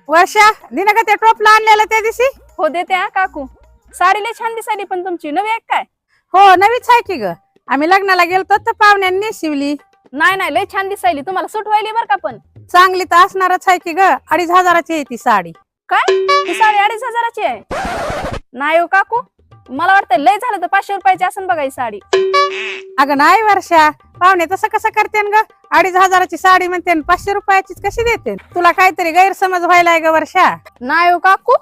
वर्षा दिना का ते टोपला आणलेलं त्या दिवशी? हो देते हा काकू. साडी लय छान दिसायली पण तुमची नवी आहे काय? हो नवीच आहे की ग. आम्ही लग्नाला गेलतो तर पाहुण्यांनी शिवली. नाही नाही लय छान दिसायली, तुम्हाला सूट व्हायली बर का. पण चांगली तर असणारच आहे की ग. 2500ची आहे ती साडी. काय ही साडी 2500ची आहे? नाही हो काकू, मला वाटतं लय झालं तर 500 रुपयाची असेल बघा ही साडी. अगं नाही वर्षा, पाहुणे तसं कसं करते ग? 2500ची साडी म्हणते 500 रुपयाचीच कशी देते? तुला काहीतरी गैरसमज व्हायलाय ग वर्षा. नाही हो काकू,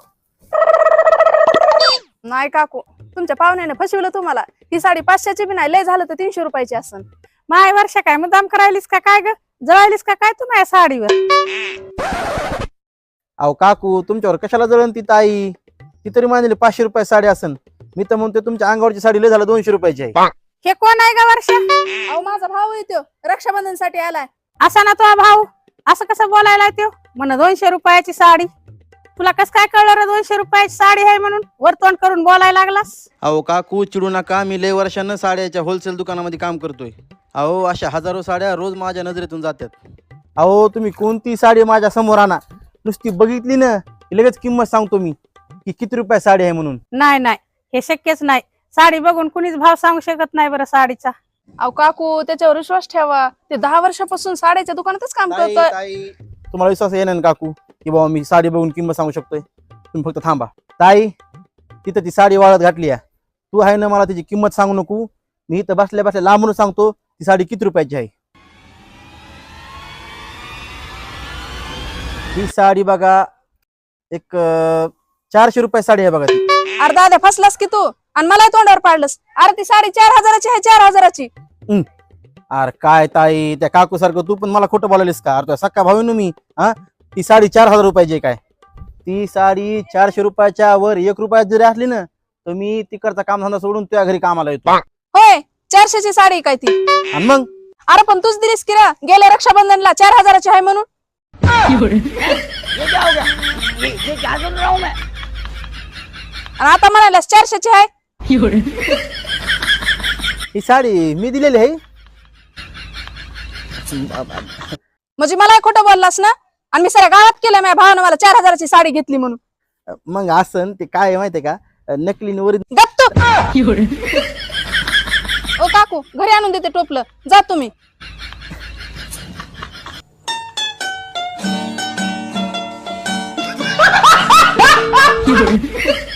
नाही काकू, तुमच्या पाहुण्याने फसवलं तुम्हाला. ही साडी 500ची बी नाही, लय झालं तर 300 रुपयाची असेल. माय वर्षा काय मुद्दाम करायलीस का काय ग? जळालीस का काय तू माझ्या साडीवर? अहो काकू, तुमच्यावर कशाला जळण ती ताई? ती तरी मानली 500 रुपये साडी असन. मी तर म्हणतो तुमच्या अंगावरची साडी लय झालं 200 रुपयाची आहे. हे कोण आहे ग वर्षा? अहो माझा भाऊ येतो, रक्षाबंधन साठी आलाय. असा ना तो भाऊ, असं कसं बोलायला तो? म्हण 200 रुपयाची साडी. तुला कस काय कळलं रे 200 रुपयाची साडी आहे म्हणून? वरतोंड करून बोलायला लागलास. अहो काकू चिडू नका, मी लय वर्षानं साड्याच्या होलसेल दुकानामध्ये काम करतोय. अहो अशा हजारो साड्या रोज माझ्या नजरेतून जातात. अहो तुम्ही कोणती साडी माझ्या समोर आणा, नुसती बघितली ना की लगेच किंमत सांगतो मी की किती रुपये साडी आहे म्हणून. नाही नाही, हे शक्यच नाही. साडी बघून कुणीच भाव सांगू शकत नाही बरं साडीचा. अहो काकू त्याच्यावर विश्वास ठेवा, ते 10 वर्षापासून साड्याच्या दुकानातच काम ताई, करतोय. ताई, तुम्हाला विश्वास येणार ना काकू की बाबा मी साडी बघून किंमत सांगू शकतोय? तुम्ही फक्त थांबा. ताई तिथं ती साडी वाळत घातली आहे, तू आहे ना, मला तिची किंमत सांगू नको. मी इथं बसल्या बसल्या लांबून सांगतो ती साडी किती रुपयाची आहे. ही साडी बघा एक 400 रुपये साडी आहे बघा ती. अरे दादा फसलास की तू, आणि मला तोंडावर पाडलंस. अरे ती साडी 4000ची आहे, 4000ची. अरे काय ताई, त्या काकू सारखं तू पण मला खोटं बोलायलीस का? अरे तुझा सक्का भाऊ आहे ना मी. हा, ती साडी 4000 रुपयाची आहे काय? ती साडी 400 रुपयाच्या वर 1 रुपयात जरी असली ना तर मी तिकडचा कामधंदा सोडून तुझ्या घरी कामाला येतो. होय 400ची साडी काय ती? आणि मग अरे पण तूच दिलीस की रे गेल्या रक्षाबंधनला 4000ची आहे म्हणून. आणि आता म्हणाल्यास 400ची आहे. ही साडी मी दिलेली आहे. म्हणजे मला खोटं बोललास ना, आणि मी सगळ्या गावात केलं माझ्या भावानं मला 4000ची साडी घेतली म्हणून. मग असं ते काय माहितीये का, नकली ओरिजिनल. गप तू. ओ काकू घरी आणून देते टोपलं, जा तुम्ही. You're